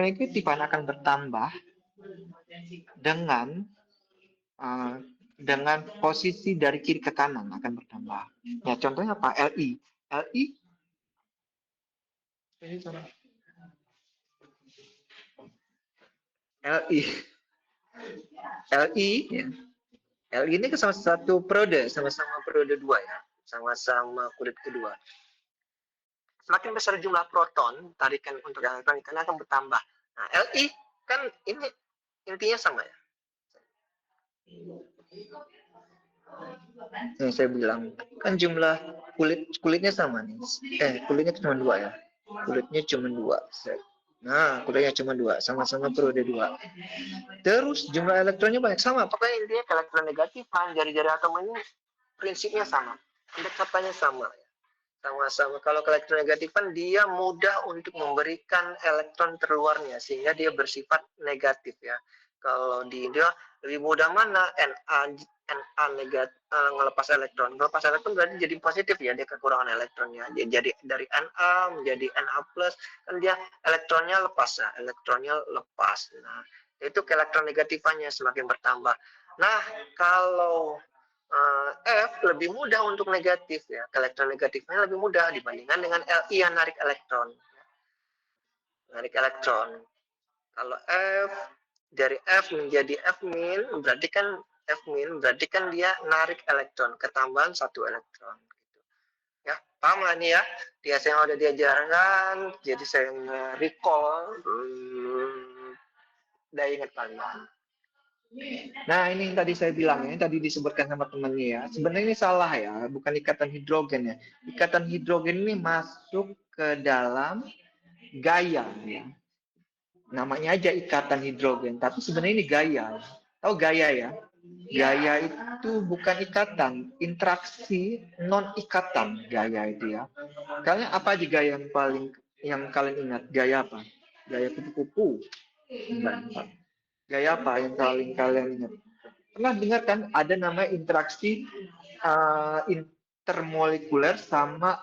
negatif akan bertambah dengan uh, dengan posisi dari kiri ke kanan akan bertambah. Ya, contohnya apa? Li. Li ini sama. Li. Li ya. Li ini sama satu periode, sama-sama periode 2 ya. Sama-sama kulit kedua. Semakin besar jumlah proton, tarikan untuk elektron itu akan bertambah. Nah, Li kan ini intinya sama ya. Yang saya bilang kan jumlah kulitnya sama nih. Kulitnya cuma 2 ya. Kulitnya cuma 2. Nah, kulitnya cuma 2, sama-sama periode 2. Terus jumlah elektronnya banyak sama. Pokoknya intinya elektronegatifan jari-jari atom ini prinsipnya sama. Pendekatannya sama. Sama-sama. Kalau elektronegatifan dia mudah untuk memberikan elektron terluarnya sehingga dia bersifat negatif ya. Kalau di dia lebih mudah mana Na negatif ngelepas elektron. Ngelepas elektron berarti jadi positif ya, dia kekurangan elektronnya. Jadi dari Na menjadi Na plus kan dia elektronnya lepas ya, elektronnya lepas. Nah, itu elektronegatifannya semakin bertambah. Nah, kalau F lebih mudah untuk negatif ya, elektronegatifnya lebih mudah dibandingkan dengan Li yang narik elektron. Narik elektron. Kalau F dari F menjadi F min berarti kan dia narik elektron, ketambahan 1 elektron gitu. Ya, paham lah nih ya? Dia yang udah diajarkan, jadi saya recall udah ingat kalian. Nah, ini yang tadi saya bilang ya, tadi disebutkan sama temannya ya. Sebenarnya ini salah ya, bukan ikatan hidrogen ya. Ikatan hidrogen ini masuk ke dalam gaya ya. Namanya aja ikatan hidrogen, tapi sebenarnya ini gaya. Tahu gaya ya? Gaya itu bukan ikatan, interaksi non ikatan gaya itu ya. Kalian apa aja gaya yang kalian ingat? Gaya apa? Gaya kupu-kupu. Gaya apa yang kalian ingat? Pernah dengar kan ada namanya interaksi intermolekuler sama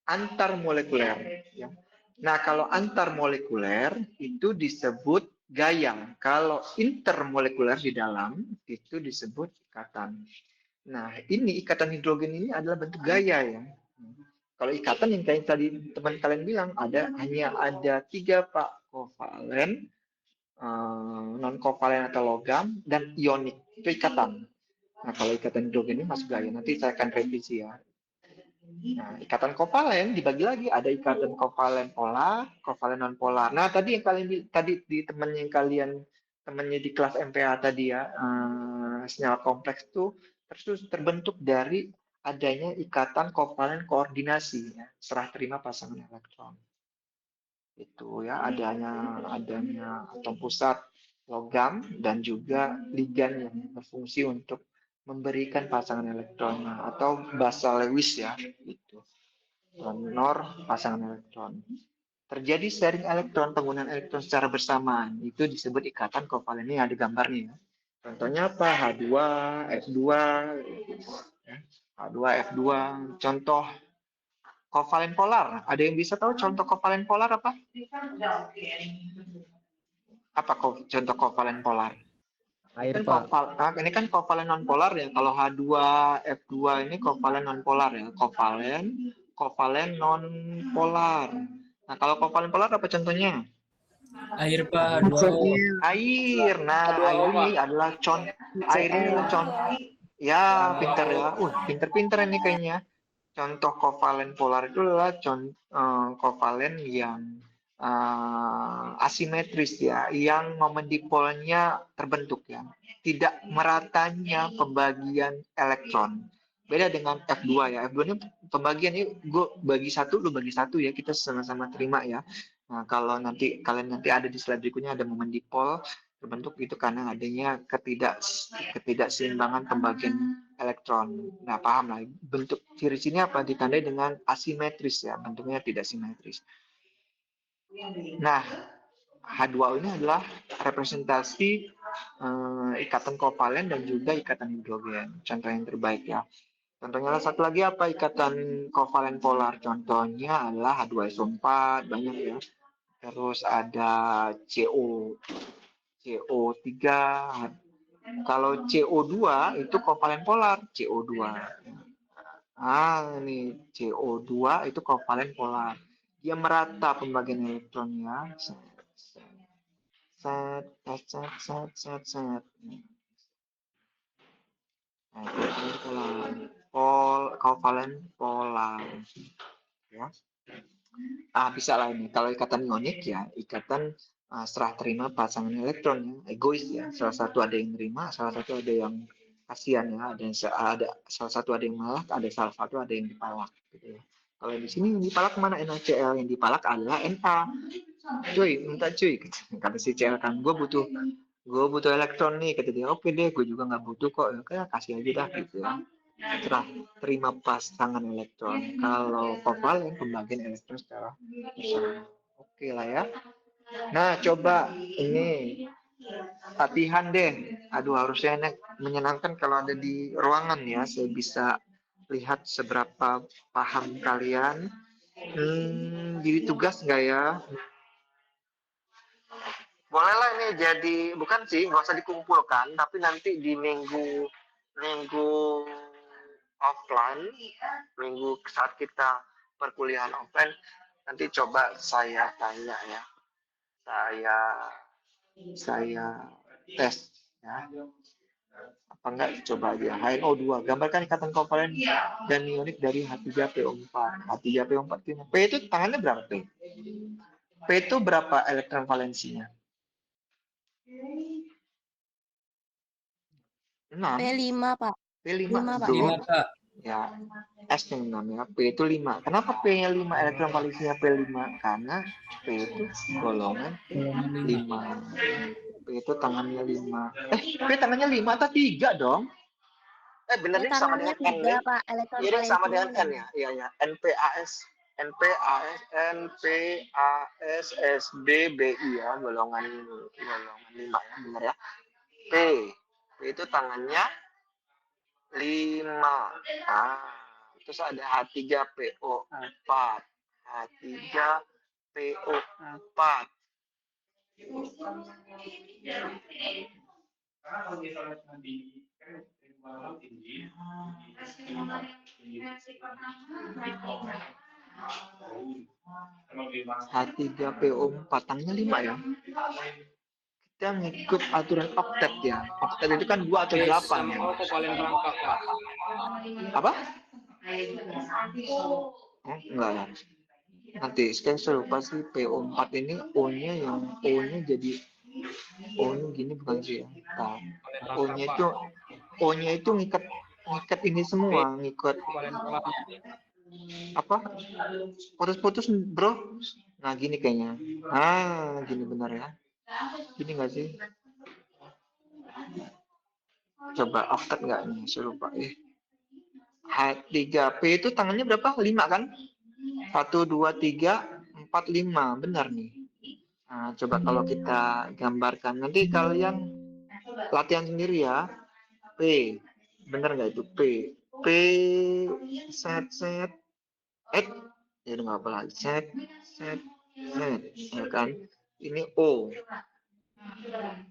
antarmolekuler. Ya. Nah, kalau antarmolekuler itu disebut gaya. Kalau intermolekuler di dalam itu disebut ikatan. Nah, ini ikatan hidrogen ini adalah bentuk gaya ya. Kalau ikatan yang kayak tadi teman kalian bilang hanya ada 3 pak kovalen, non kovalen atau logam dan ionik itu ikatan. Nah, kalau ikatan hidrogen ini masuk gaya. Nanti saya akan revisi ya. Nah, ikatan kovalen dibagi lagi, ada ikatan kovalen polar, kovalen non polar. Nah, tadi yang kalian tadi di temannya di kelas MPA tadi ya, senyawa kompleks itu terus terbentuk dari adanya ikatan kovalen koordinasi ya, serah terima pasangan elektron. Itu ya, adanya atom pusat logam dan juga ligan yang berfungsi untuk memberikan pasangan elektron atau bahasa Lewis ya gitu. Donor pasangan elektron. Terjadi sharing elektron, penggunaan elektron secara bersamaan. Itu disebut ikatan kovalen. Ini ada gambarnya. Ya. Contohnya apa? H2, F2, ya. H2, F2. Contoh kovalen polar. Ada yang bisa tahu contoh kovalen polar apa? Apa contoh kovalen polar? Air, Pak. Ini kan kovalen nonpolar ya. Kalau H2, F2 ini kovalen nonpolar ya. Kovalen nonpolar. Nah, kalau kovalen polar apa contohnya? Air, Pak, H2O. Air. Nah, H2O, Pak. air ini adalah contoh. Ya, pintar ya. Pintar-pintar ini kayaknya. Contoh kovalen polar itu adalah kovalen yang asimetris ya, yang momen dipolnya terbentuk ya, tidak meratanya pembagian elektron. Beda dengan F2 ya, F2 ini pembagian ini gue bagi satu, lu bagi satu ya, kita sama-sama terima ya. Nah, kalau kalian nanti ada di slide berikutnya ada momen dipol terbentuk itu karena adanya ketidakseimbangan pembagian elektron. Nah, paham lah. Bentuk ciri sini apa? Ditandai dengan asimetris ya, bentuknya tidak simetris. Nah, H2O ini adalah representasi ikatan kovalen dan juga ikatan hidrogen. Contoh yang terbaik ya. Contohnya satu lagi apa? Ikatan kovalen polar. Contohnya adalah H2SO4, banyak ya. terus ada CO CO3. Kalau CO2 itu kovalen polar, CO2. Ini CO2 itu kovalen polar. Dia merata pembagian elektronnya. Set, set, set, set, set, set. Nah, kovalen polar. Kovalen polar. Ya. Bisa lah ini. Kalau ikatan ionik ya, ikatan serah terima pasangan elektron ya, egois ya. Salah satu ada yang nerima, salah satu ada yang kasihan ya, ada salah satu ada yang malak, ada salah satu ada yang dipalak gitu ya. Kalau di sini yang dipalak mana NaCl, yang dipalak adalah Na. Cuy, minta cuy, kata si Cl kan, gue butuh elektron nih, kata dia. Oke deh, gue juga nggak butuh kok. Ya, kasih aja dah gitu ya. Serah terima pasangan elektron. Kalau kovalen pembagian elektron secara bersamaan. Oke lah ya. Nah, coba ini latihan deh. Aduh, harusnya enak menyenangkan kalau ada di ruangan ya. Saya bisa lihat seberapa paham kalian. Jadi tugas nggak ya? Bolehlah ini jadi, bukan sih, nggak usah dikumpulkan, tapi nanti di minggu minggu offline, minggu saat kita perkuliahan offline, nanti coba saya tanya ya, saya saya tes ya, apa enggak coba aja HNO2, gambarkan ikatan kovalen dan ionik dari H3PO4. H3PO4 P itu tangannya berapa P? P itu berapa elektron valensinya? 6. P5, Pak. P5 5, Pak. Lima, bro. Pak. Ya, S yang 6 ya. P itu 5. Kenapa P-nya 5? Elektron valensinya P5? Karena P itu golongan Golongan 5. 5. P itu tangannya 5. P tangannya 5 atau 3 dong? Bener nih sama Tangannya dengan N 3, nih. Pak. Elektron Iya deh sama valensinya dengan N ya. Iya ya. NPAS, BI ya, golongan 5 ya, benar ya. P. P itu tangannya 5. Terus ada H3PO4. H3PO4. H3PO4 tangannya 5 ya. Kita ngikut aturan oktet ya. Oktet itu kan 2 atau 8 Sama ya. kovalen rangka, Pak. Apa? Enggak ya. Nanti saya lupa sih PO4 ini O-nya jadi O-nya gini bukan sih ya. Nah, Kovalen rangka, Pak. O-nya itu ngikat ini semua, ngikat Kovalen polar. apa? Putus-putus, bro. Nah, gini kayaknya. Gini benar ya. Gini nggak sih? Coba oktet nggak nih? Saya lupa. H3P itu tangannya berapa? 5 kan? 1, 2, 3, 4, 5. Benar nih. Nah, coba kalau kita gambarkan. Nanti kalian latihan sendiri ya. P. Benar nggak itu? P. P. Set, set. Ya nggak apa lagi. Set, set, set. Ya kan? Ini O.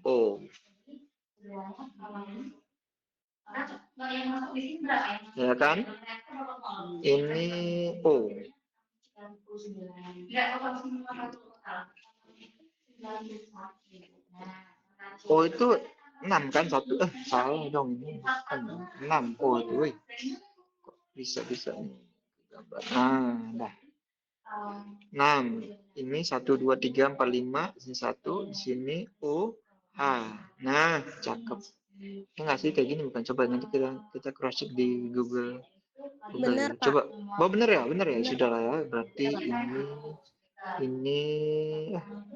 O. Ya kan? Ini O. O itu 6 kan? Satu. Salah dong. Ini kan 6. O itu. Kok bisa-bisa nih. Dah. 6. Ini 1, 2, 3, 4, 5. Di sini 1. Di sini O. H. Nah, cakep. Ya nggak sih kayak gini bukan? Coba nanti kita cross check di Google Bener, ya. Pak. Coba. Bener ya, bener ya. Bener. Sudah lah ya. Berarti Ya, Pak. ini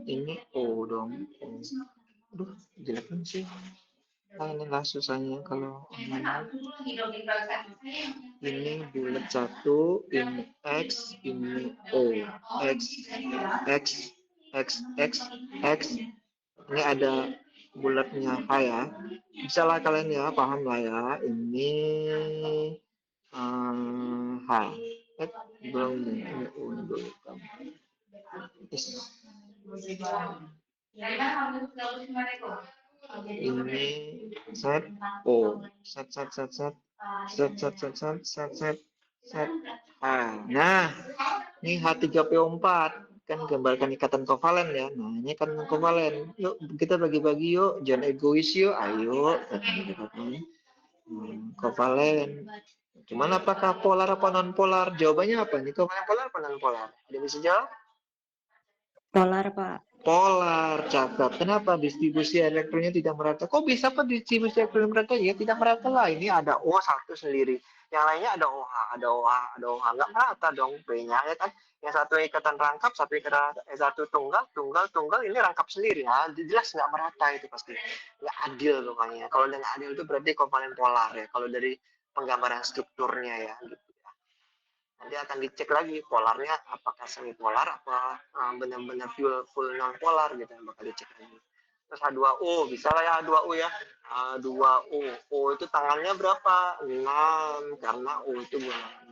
ini O dong. Aduh, jelek banget sih. Inilah susahnya kalau ini bulat 1, ini X, ini O. X, X, X, X, X. Ini ada bulatnya H ya. Bisa lah kalian ya, paham lah ya. Ini H. Belum ini O. Ini set O, set set set set set set set set set set set A. Nah, ini H3PO4 kan gambarkan ikatan kovalen ya. Nah, ini kan kovalen. Yuk kita bagi-bagi yuk, jangan egois yuk. Ayo, kovalen. Cuman apakah polar apa non polar? Jawabannya apa nih? Kovalen polar apa non polar? Ada bisa jawab? Polar, Pak. Polar, cakep. Kenapa distribusi elektronnya tidak merata? Kok bisa apa distribusi elektronnya merata? Ya tidak merata lah. Ini ada O satu sendiri. Yang lainnya ada OH, ada OH, ada OH. Nggak merata dong P-nya, ya kan? Yang satu ikatan rangkap, satu tunggal, tunggal, tunggal. Ini rangkap sendiri. Nah, jelas nggak merata itu pasti. Nggak adil pokoknya. Kalau nggak adil itu berarti kovalen polar ya. Kalau dari penggambaran strukturnya ya. Gitu. Nanti akan dicek lagi polarnya apakah semi polar apa benar-benar full non polar gitu bakal dicek lagi. Terus H2O bisa lah ya H2O ya. H2O. O itu tangannya berapa? 6 karena O itu golongan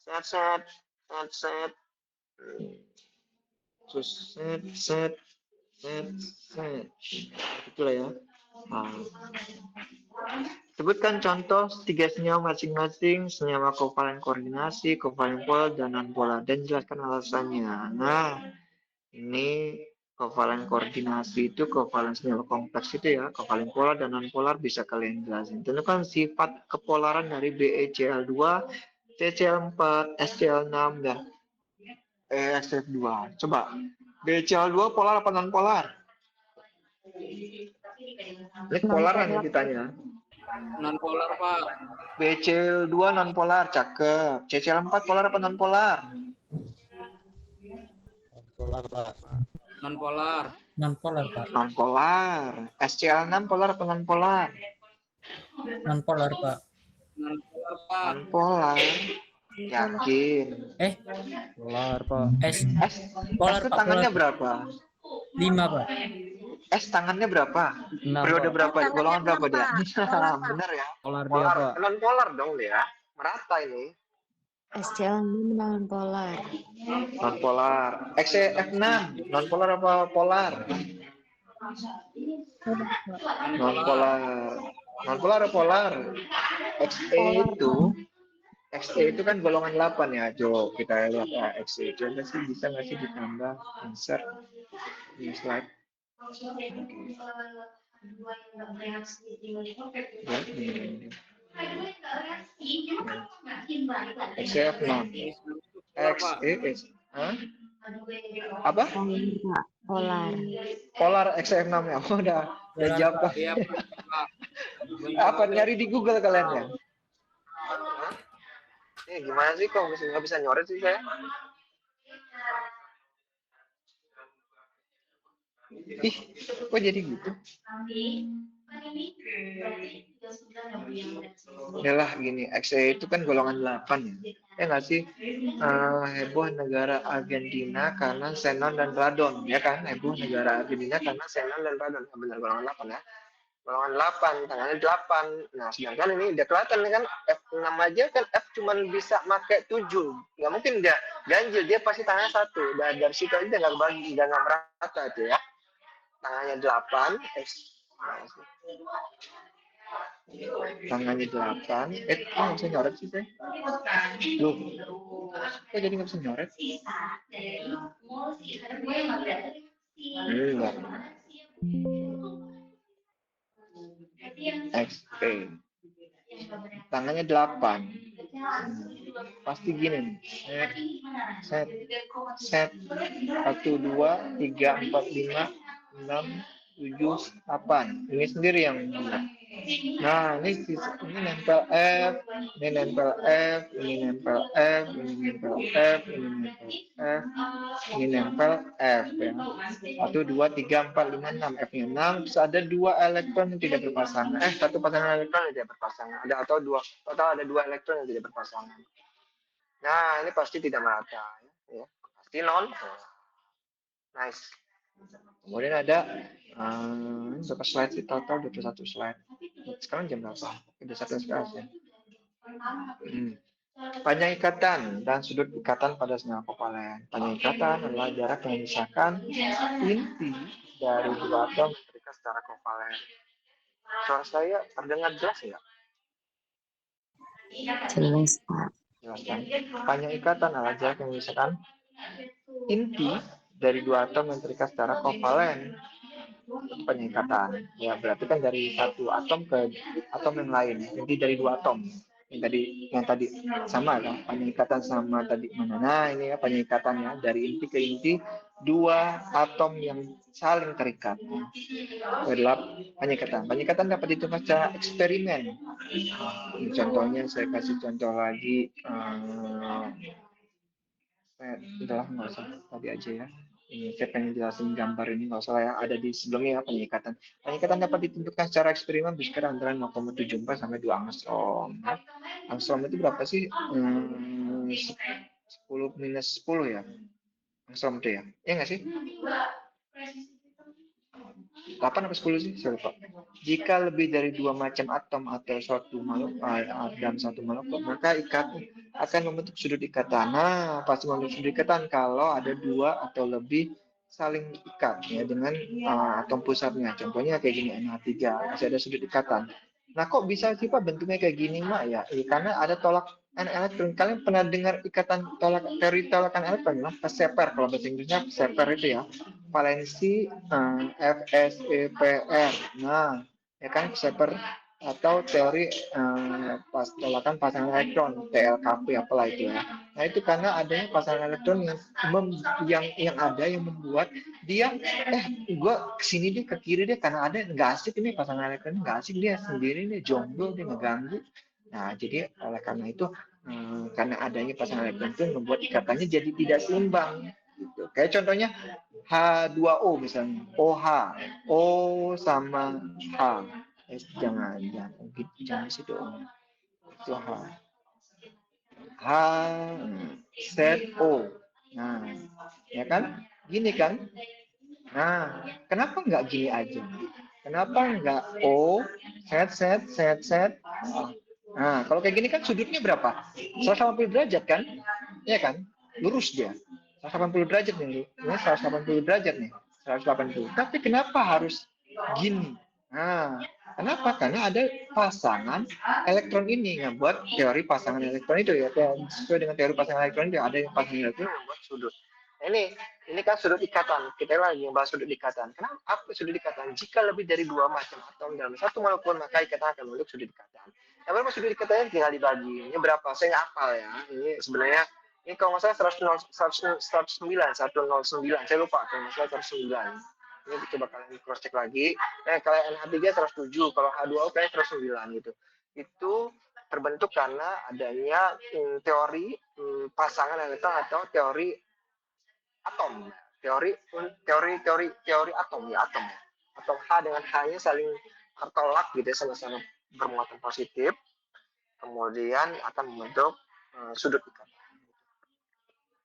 6. Set set set set. Terus set set set set. Itulah ya. Nah, sebutkan contoh tiga senyawa masing-masing, senyawa kovalen koordinasi, kovalen polar, dan non-polar, dan jelaskan alasannya. Nah, ini kovalen koordinasi itu kovalen senyawa kompleks itu ya, kovalen polar dan non-polar bisa kalian jelasin. Tentukan sifat kepolaran dari BeCl2, CCl4, SCl6, dan ESF2. Coba, BeCl2 polar apa non-polar? Ini polaran yang ditanya. Non polar Pak. BCl2 non polar, cakep. CCl4 polar apa non polar? Polar, Pak. Non polar. Non polar, Pak. Non polar. SCl6 polar apa non polar? Non polar, Pak. Non polar Pak. Non polar. Yakin? Polar, Pak. S Polar, itu Pak. tangannya Polar. berapa? 5, Pak. S tangannya berapa? 6, Periode Pak. berapa? Golongan berapa dia? Polar, Pak. Benar ya? Polar dia, Polar. Pak. Non polar dong dia. Merata ini. SCl6 non polar. Non polar. XF6 non polar apa polar? Non polar. Non polar atau polar? XE itu kan golongan 8 ya, Jo. Kita lihat ya XE. Coba sih bisa nggak sih ditambah insert di slide. Ya, ini. XF6. XE. Hah? Apa? Polar. Polar XF6 ya. Oh, udah jawab. Iya Pak. Apa nyari di Google kalian ya? Gimana sih kok nggak bisa nyoret sih saya? Ih, kok jadi gitu? Yalah gini, XE itu kan golongan 8 ya. Ya nggak sih? Heboh negara Argentina karena xenon dan radon, ya kan? Heboh negara Argentina karena xenon dan radon. Benar golongan 8 ya. Golongan 8, tangannya 8. Nah, sedangkan ini udah kelihatan kan F6 aja kan F cuman bisa pakai 7. Nggak mungkin dia ganjil, dia pasti tangannya 1. Dan dari situ aja nggak bagi, nggak merata itu ya. Tangannya 8, tangannya 8. Kok nggak bisa nyoret sih, Teh? Loh, kok jadi nggak bisa nyoret? Enggak. XP. Tangannya 8. Pasti gini nih. Set. 1, 2, 3, 4, 5, 6, 7, 8. Ini sendiri yang buat. Nah, ini nempel F, ini nempel F, ini nempel F, ini nempel F, ini nempel F, ini nempel F ya. 1, 2, 3, 4, 5, 6. F-nya 6, terus ada 2 elektron yang tidak berpasangan. Satu pasangan elektron yang tidak berpasangan. Total ada 2 elektron yang tidak berpasangan. Nah, ini pasti tidak merata ya. Pasti non. Nice. Kemudian ada berapa slide sih total 21 slide. Sekarang jam berapa? Udah 1 slide ya. Panjang ikatan dan sudut ikatan pada senyawa kovalen. Panjang ikatan adalah jarak yang memisahkan inti dari dua atom terikat secara kovalen. Suara saya terdengar jelas ya? Jelas, Pak. Jelaskan. Panjang ikatan adalah jarak yang memisahkan inti dari dua atom yang terikat secara kovalen. Itu panjang ikatan. Ya berarti kan dari satu atom ke atom yang lain. Inti dari dua atom. Yang tadi sama kan? Panjang ikatan sama tadi mana? Nah ini ya panjang ikatan ya dari inti ke inti dua atom yang saling terikat. Adalah panjang ikatan. Panjang ikatan dapat ditentukan secara eksperimen. Contohnya saya kasih contoh lagi. Udahlah nggak usah tadi aja ya. Ini saya pengen jelasin gambar ini nggak usah ya, ada di sebelumnya ya penyikatan. Penyikatan dapat ditentukan secara eksperimen bersekitar antara 0,74 sampai 2 angstrom. Angstrom itu berapa sih? 10 minus 10 ya. Angstrom itu ya. Ya nggak sih? 8 atau 10 sih? Saya lupa. Jika lebih dari dua macam atom atau suatu makhluk dalam satu makhluk, maka akan membentuk sudut ikatan. Nah, pasti membentuk sudut ikatan kalau ada dua atau lebih saling ikat ya dengan atom pusatnya. Contohnya kayak gini NH3, masih ada sudut ikatan. Nah, kok bisa sih Pak bentuknya kayak gini Mak ya? Karena ada tolak elektron. Kalian pernah dengar ikatan teori tolakan elektron? Paseper kalau bahasa Inggrisnya paseper itu ya. Valensi FSEPR. Nah, ya kan paseper atau teori tolakan pasangan elektron TLKP apalah itu ya. Nah itu karena adanya pasangan elektron yang ada yang membuat dia gue kesini deh ke kiri deh karena ada nggak asik ini pasangan elektron nggak asik dia sendiri nih jomblo dia ngeganggu. Nah jadi oleh karena itu karena adanya pasangan elektron itu membuat ikatannya jadi tidak seimbang. Gitu. Kayak contohnya H2O misalnya OH O sama H jangan di situ itu H Z O. Nah, ya kan? Gini kan? Nah, kenapa nggak gini aja? Kenapa nggak O Z? Nah, kalau kayak gini kan sudutnya berapa? 180 derajat kan? Iya kan? Lurus dia. 180 derajat nih. Ini 180 derajat nih. 180. Tapi kenapa harus gini? Nah, kenapa? Karena ada pasangan elektron ini yang buat teori pasangan elektron itu ya. Sesuai dengan teori pasangan elektron itu ada yang pasangan elektron yang membuat sudut. Nah, ini kan sudut ikatan. Kita lagi bahas sudut ikatan. Kenapa apa sudut ikatan? Jika lebih dari dua macam atom dalam satu molekul maka ikatan akan membentuk sudut ikatan. Yang berapa sudut ikatannya tinggal dibagi. Ini berapa? Saya nggak hafal ya. Ini sebenarnya ini kalau nggak salah 109. Saya lupa kalau nggak salah 109. Ini coba kalian cross check lagi. Kalau NH3 107, kalau H2O kayaknya 109 gitu. Itu terbentuk karena adanya teori pasangan elektron atau teori atom. Teori atom ya. Atom H dengan H-nya saling tertolak gitu ya, sama-sama bermuatan positif. Kemudian akan membentuk sudut ikatan.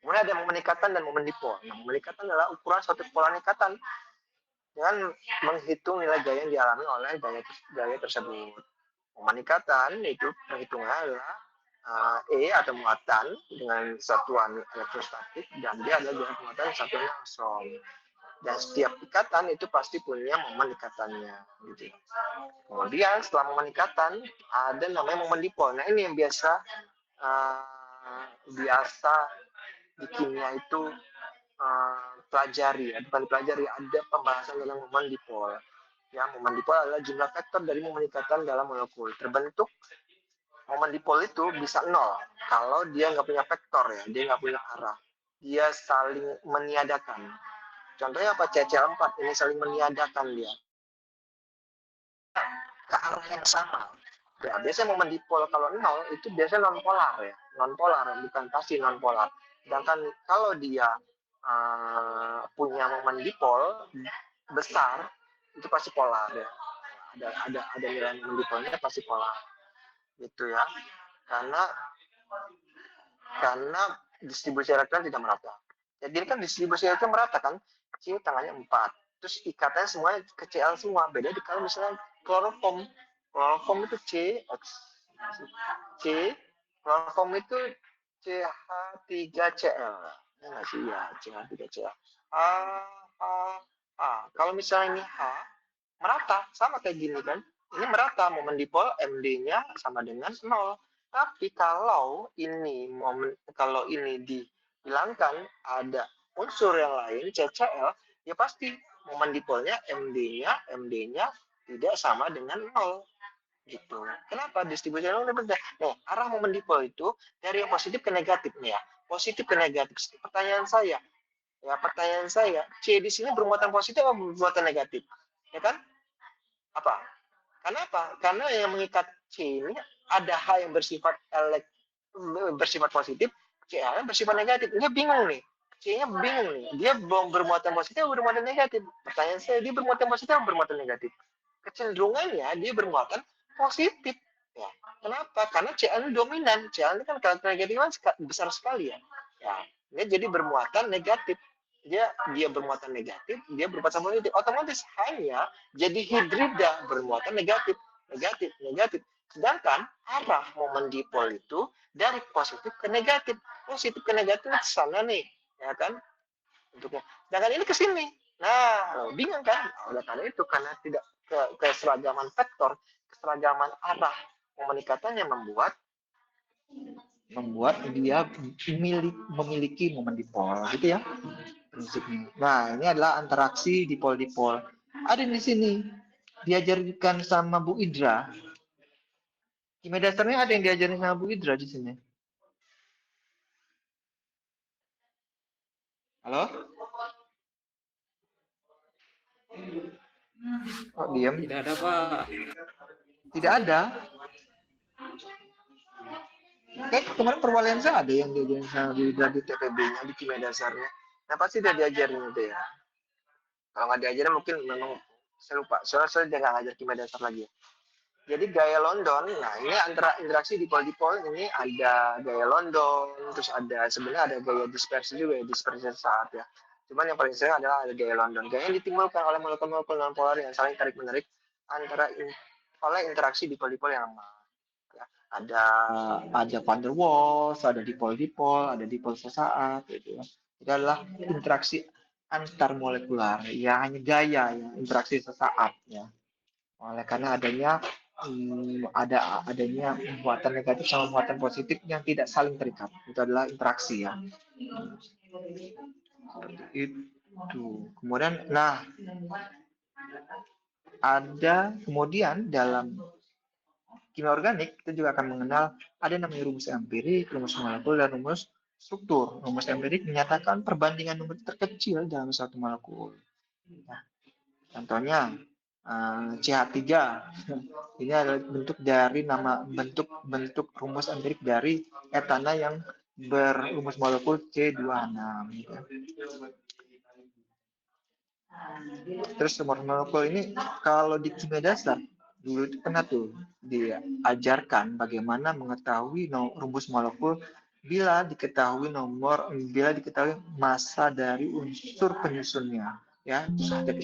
Kemudian ada momen ikatan dan momen dipol. Nah, momen ikatan adalah ukuran suatu pola ikatan dengan menghitung nilai gaya yang dialami oleh gaya tersebut. Momen ikatan itu perhitungannya adalah E atau muatan dengan satuan elektrostatik dan D adalah jarak muatan satuan angstrom. Dan setiap ikatan itu pasti punya momen ikatannya. Gitu. Kemudian setelah momen ikatan ada namanya momen dipol. Nah ini yang biasa di kimia itu pelajari, bukan dipelajari, ada pembahasan tentang momen dipol. Ya, momen dipol adalah jumlah vektor dari momen ikatan dalam molekul. Terbentuk momen dipol itu bisa 0 kalau dia nggak punya vektor ya, dia nggak punya arah. Dia saling meniadakan. Contohnya apa? CCl4 ini saling meniadakan dia ke arah yang sama. Ya, biasanya momen dipol kalau 0 itu biasanya non polar ya, non polar bukan pasti non polar. Sedangkan kalau dia punya momen dipol besar itu pasti polar ya. Ada nilai momen dipolnya pasti polar. Gitu ya. Karena distribusi elektron tidak merata. Jadi kan distribusi elektron merata kan, C tangannya 4. Terus ikatannya semuanya ke Cl semua. Beda kalau misalnya kloroform itu C, Polar form itu CH3Cl. Ya nggak sih? Ya, CH3Cl. Kalau misalnya ini H, merata. Sama kayak gini kan. Ini merata. Momen dipol MD-nya sama dengan 0. Tapi kalau ini dihilangkan, ada unsur yang lain, CCl, ya pasti momen dipolnya MD-nya tidak sama dengan 0. Gitu. Kenapa distribusi yang berbeda? Nih, arah momen dipol itu dari yang positif ke negatif nih ya. Positif ke negatif. Pertanyaan saya, C di sini bermuatan positif atau bermuatan negatif? Ya kan? Apa? Kenapa? Karena yang mengikat C ini ada H yang bersifat positif, CA yang bersifat negatif. Dia bingung nih. C-nya bingung nih. Dia bermuatan positif atau bermuatan negatif? Pertanyaan saya, dia bermuatan positif atau bermuatan negatif? Kecenderungannya dia bermuatan positif. Ya. Kenapa? Karena Cl ini dominan. Cl ini kan karakter negatifnya besar sekali ya. Dia jadi bermuatan negatif. Dia bermuatan negatif, dia bermuatan positif. Otomatis hanya jadi hidrida bermuatan negatif. Sedangkan arah momen dipol itu dari positif ke negatif. Positif ke negatif ke sana nih, ya kan? Bentuknya. Sedangkan ini ke sini. Nah, bingung kan? Oleh karena itu, karena tidak keseragaman vektor, keseragaman arah momen ikatannya membuat dia memiliki momen dipol, gitu ya prinsipnya. Nah, ini adalah interaksi dipol-dipol. Ada di sini diajarkan sama Bu Idra. Kimia dasarnya ada yang diajarin sama Bu Idra di sini. Halo? Oh, diam. Tidak ada, Pak. Tidak ada. Kemarin perwalian saya ada yang diajarin sama Bu Idra di TPB-nya, di kimia dasarnya. Nah, pasti dia diajarin itu ya. Kalau nggak diajarin mungkin memang saya lupa. Soalnya saya udah nggak ngajar kimia dasar lagi. Jadi gaya London, nah ini antara interaksi dipol-dipol, ini ada gaya London, terus sebenarnya ada gaya dispersi juga, dispersi saat ya. Cuman yang paling sering adalah ada gaya London. Gaya yang ditimbulkan oleh molekul-molekul non-polar yang saling tarik-menarik oleh interaksi dipol-dipol yang sama. Ya. Ada van der Waals, ada dipol-dipol, ada dipol sesaat, gitu ya. Itu adalah interaksi antar molekular, ya hanya gaya ya, interaksi sesaat ya. Oleh karena adanya muatan negatif sama muatan positif yang tidak saling terikat. Itu adalah interaksi ya. Seperti itu. Kemudian, kemudian dalam kimia organik kita juga akan mengenal ada namanya rumus empirik, rumus molekul, dan rumus struktur. Rumus empirik menyatakan perbandingan number terkecil dalam satu molekul. Nah, contohnya CH3 ini adalah bentuk rumus empirik dari etana yang berumus molekul C26 gitu. Terus rumus molekul ini kalau di kimia dasar dulu itu pernah tuh diajarkan bagaimana mengetahui rumus molekul bila diketahui massa dari unsur penyusunnya. Ya,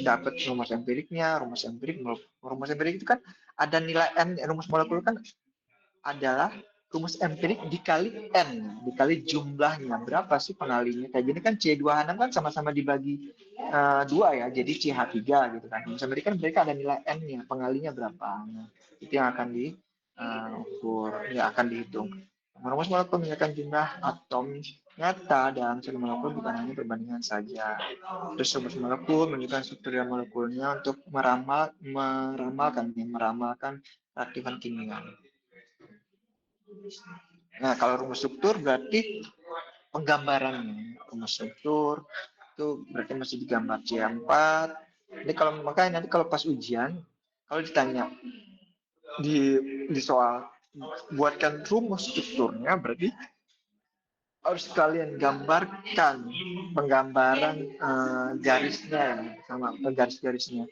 dapat rumus empirik itu kan ada nilai n, rumus molekul kan adalah rumus empirik dikali n, dikali jumlahnya berapa sih pengalinya. Kayak gini kan C26 kan sama-sama dibagi 2 ya, jadi CH3 gitu kan. Rumus empirik kan mereka ada nilai n-nya, pengalinya berapa. Nah, itu yang akan diukur, yang akan dihitung. Rumus molekul menyatakan jumlah atom nyata dalam satu molekul bukan hanya perbandingan saja. Terus rumus molekul menunjukkan struktur molekulnya untuk meramalkan reaktifan kimia. Nah, kalau rumus struktur berarti penggambarannya. Rumus struktur itu berarti masih digambar C4. Jadi makanya nanti kalau pas ujian, kalau ditanya di soal buatkan rumus strukturnya, berarti harus kalian gambarkan penggambaran garisnya sama garis-garisnya.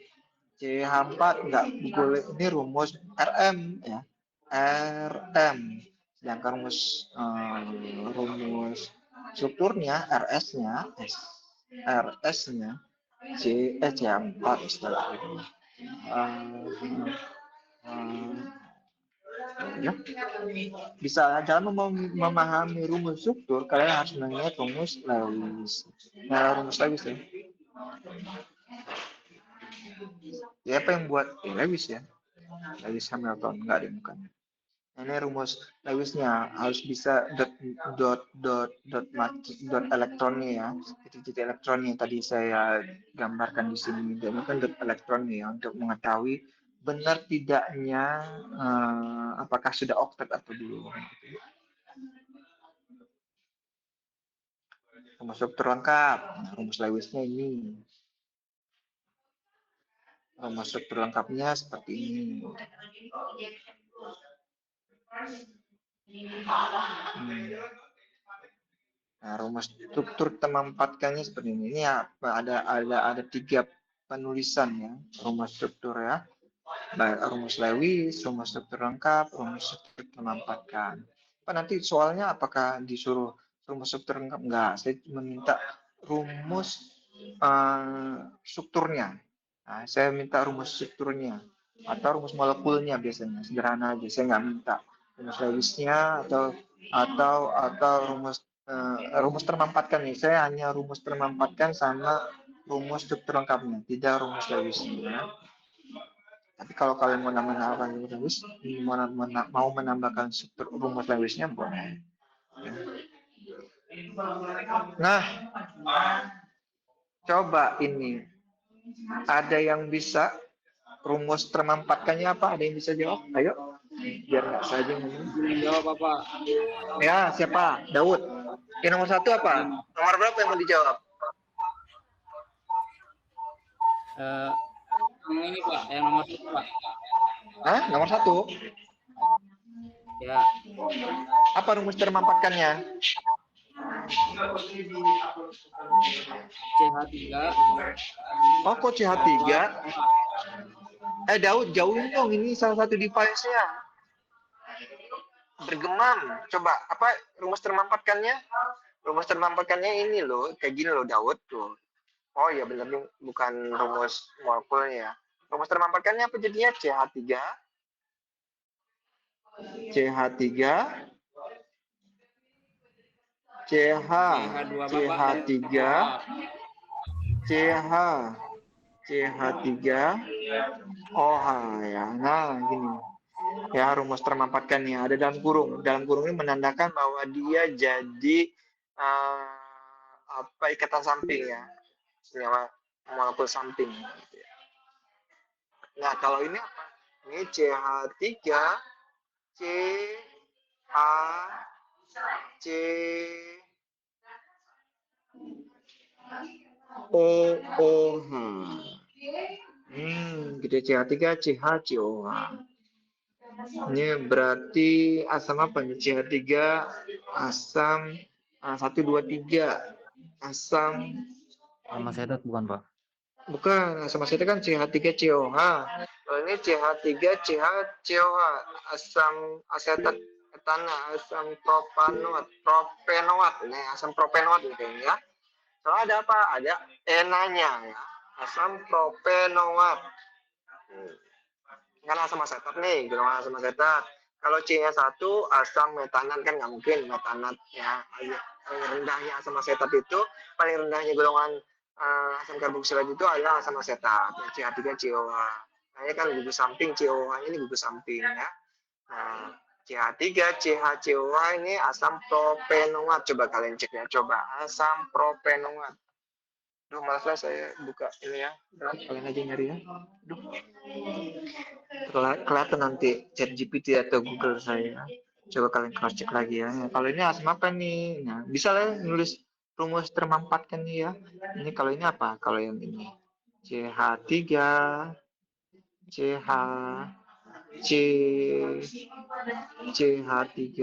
CH4 nggak boleh, ini rumus RM ya, RM. Sedangkan rumus strukturnya RS-nya CH4 setelah itu. Ya. Bisa dalam memahami rumus struktur, kalian harus mengingat rumus Lewis. Nah, rumus Lewis ya. Ya, apa yang buat Lewis ya? Lewis Hamilton, enggak ada bukan. Ini rumus Lewisnya harus bisa dot elektronnya ya, titik-titik elektronnya yang tadi saya gambarkan di sini. Dan ini kan dot elektronnya ya untuk mengetahui benar tidaknya apakah sudah oktet atau belum. Rumus struktur lengkap. Nah, rumus Lewisnya ini. Rumus struktur lengkapnya seperti ini. Nah, rumus struktur kita mempatkannya seperti ini. Ini apa? Ada 3 penulisan ya, rumus struktur ya. Baik rumus Lewis, rumus struktur lengkap, rumus struktur mempatkan. Pak nanti soalnya apakah disuruh rumus struktur lengkap? Enggak, saya meminta rumus strukturnya. Nah, saya minta rumus strukturnya atau rumus molekulnya biasanya sederhana aja. Saya nggak minta rumus Lewisnya atau rumus termampatkan nih. Saya hanya rumus termampatkan sama rumus struktur lengkapnya, tidak rumus Lewisnya. Tapi kalau kalian mau menambahkan rumus Lewis, mau menambahkan struktur rumus Lewisnya boleh. Nah, coba ini ada yang bisa rumus termampatkannya apa? Ada yang bisa jawab? Ayo, biar nggak saja ngomong. Yang jawab apa? Ya, siapa? Daud. Yang nomor 1 apa? Nomor berapa yang mau dijawab? Yang ini Pak, yang nomor 1 Pak. Hah? Nomor 1? Ya, Apa rumus termampatkannya? CH3. Oh, kok CH3? Daud, jauhin dong. Ini salah satu device-nya. Bergemam. Coba, apa rumus termampatkannya? Rumus termampatkannya ini loh. Kayak gini loh, Daud. Tuh. Oh iya, benar. Bukan rumus molekulnya. Rumus termampatkannya apa jadinya? CH3. CH3. CH2 Bapak. CH3. CH3 OH ya. Nah, gini. Ya, rumus termampatkannya ada dalam kurung. Dalam kurung ini menandakan bahwa dia jadi ikatan samping ya. Senyawa molekul samping. Nah, kalau ini apa? Ini CH3 CH C OOH. Gitu CH3 CH COH. Ini berarti asam apa nih? CH3 asam 1 2 3 asam Sama sedat bukan, Pak? bukan asam asetat kan CH3 COH. Kalau ini CH3 CH COH asam asetat etana asam propenoat nih asam propenoat nih kayaknya. Soalnya ada apa? Ada enanya ya. Asam propenoat. Kan asam asetat nih, golongan asam asetat. Kalau C-nya 1, asam metanat kan nggak mungkin metanat ya. Paling rendahnya asam asetat itu, paling rendahnya golongan asam karboksilata itu adalah asam asetat, CH3 COH. Nah, ini kan gugus samping COH ini gugus samping ya. Nah, CH3 CHCOH ini asam propenoat. Coba kalian cek ya, coba asam propenoat. Duh, malas lah saya buka ini ya. Kalian aja nyari ya. Duh. Kelihatan nanti ChatGPT atau Google saya. Coba kalian cross check lagi ya. Kalau ini asam apa nih? Nah, bisa lah nulis rumus termampatkan nih ya. Ini kalau ini apa? Kalau yang ini CH3 CH C CH3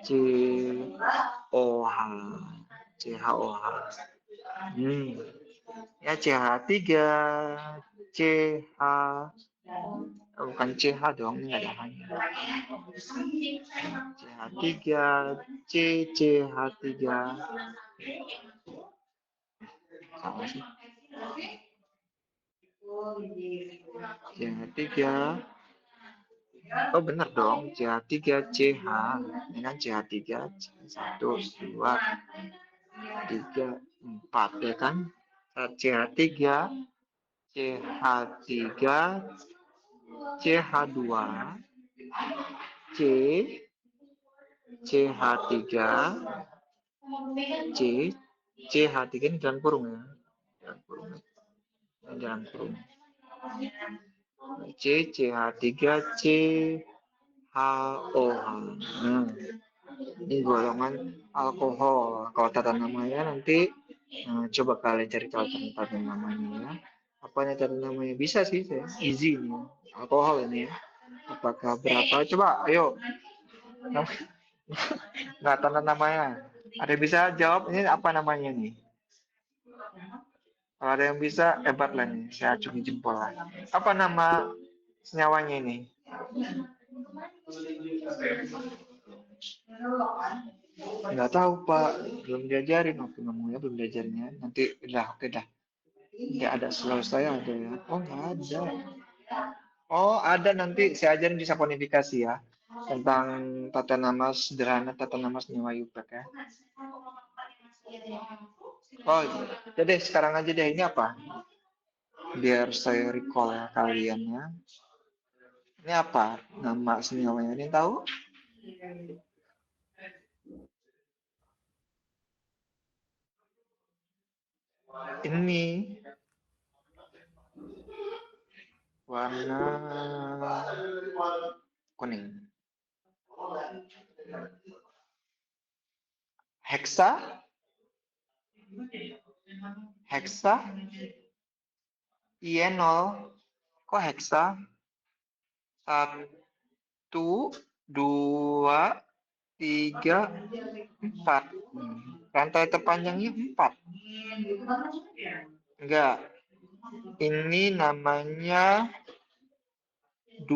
COH CHOH. Ya CH3 CH bukan CH dong, ini ada hanya CH3 CH3 sama sih CH3 Oh benar dong, CH3 CH. Ini kan CH3 1 2 3 4 ya kan? CH3 CH3 CH2 C CH3 C CH3 ini dalam kurung ya. Dalam kurung. Dalam kurung. C CH3 C HOH. Nah, ini golongan alkohol. Kalau tata namanya nanti coba kalian cari tahu tata namanya ya. Apa nih tata namanya? Bisa sih, saya. Easy nih. Alkohol ini ya. Apakah berapa? Coba, ayo. Nggak tanda namanya. Ada yang bisa jawab ini apa namanya nih? Kalau ada yang bisa, hebat lah nih. Saya acungi jempol lah. Apa nama senyawanya ini? Nggak tahu Pak, belum diajarin waktu namanya belum diajarinnya. Nanti udah oke dah. Nggak ada selalu saya ada ya. Oh nggak ada. Oh ada nanti saya ajarin bisa kodifikasi ya tentang tata nama sederhana, tata nama senyawa Yupak ya. Oh jadi sekarang aja deh ini apa? Biar saya recall ya kalian ya. Ini apa nama senyawanya? Ini tahu? Ini warna kuning. Heksa? Heksa? Ienol? Kok heksa? 1, 2, 3, 4. Rantai terpanjangnya 4. Enggak. Ini namanya 2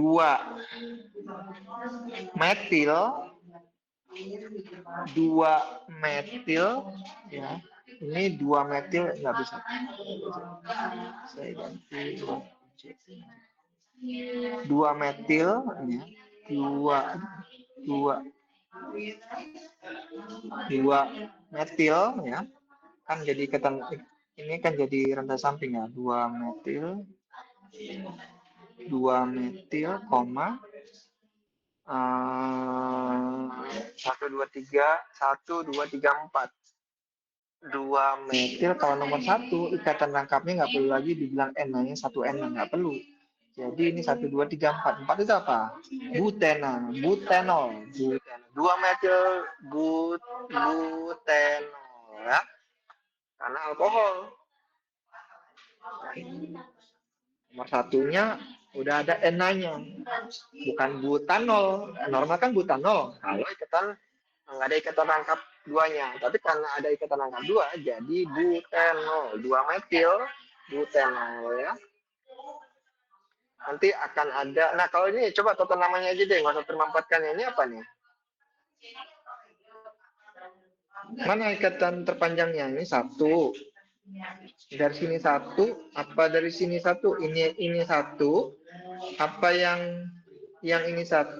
metil. 2 metil ya. Ini 2 metil nggak bisa. Saya ganti 2 metil ya. 2 metil ya. Kan jadi ikatan ini kan jadi rantai samping ya. 2 metil 2 metil koma 1 2 3 1 2 3 4 2 metil. Kalau nomor 1 ikatan rangkapnya nggak perlu lagi dibilang N, hanya 1 N nggak perlu. Jadi ini 1 2 3 4 4 itu apa? Butena, butenol, 2 metil butenol ya, karena alkohol. Nomor satunya udah ada N-nya, bukan butanol. Normal kan butanol. Kalau ikatan nggak ada ikatan rangkap duanya, tapi karena ada ikatan rangkap dua, jadi butenol, 2 metil butenol ya. Nanti akan ada. Nah kalau ini coba total namanya aja deh, nggak usah termampatkan. Ini apa nih? Mana ikatan terpanjangnya? Ini 1. Dari sini 1. Apa dari sini 1? Ini 1. Apa yang ini 1?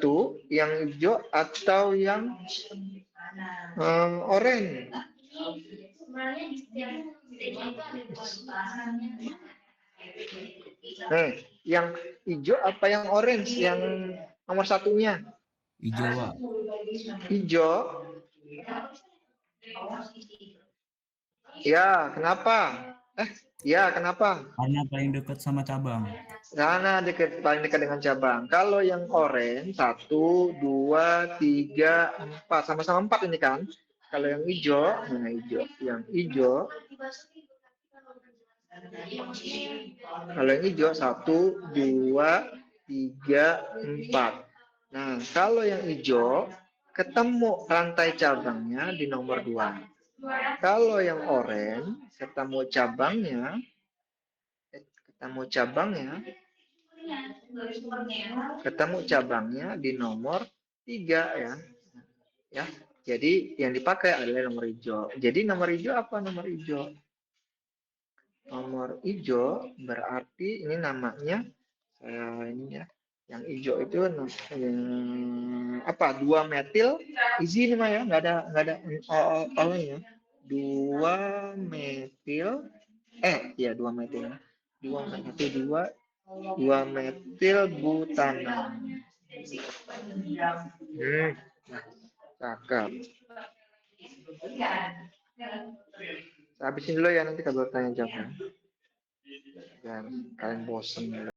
Yang hijau atau yang oranye? Yang hijau apa yang orange? Yang nomor satunya? Hijau, Pak. Hijau. Ya, kenapa? Ya, kenapa? Karena paling dekat sama cabang. Karena paling dekat dengan cabang. Kalau yang orange 1, 2, 3, 4, sama-sama 4 ini kan. Kalau yang hijau, mana hijau? Yang hijau. Kalau yang hijau 1, 2, 3, 4. Nah, kalau yang hijau ketemu rantai cabangnya di nomor 2. Kalau yang oranye ketemu cabangnya di nomor 3 ya. Ya. Jadi yang dipakai adalah nomor hijau. Jadi nomor hijau apa nomor hijau? Nomor hijau berarti ini namanya ini ya. Yang hijau itu apa? 2 metil izin mah ya, nggak ada olehnya. 2 metil ya 2 metil. 2 metil butana. Cakep. Saya habisin dulu ya, nanti kalau tanya jawab. Biar kalian bosen.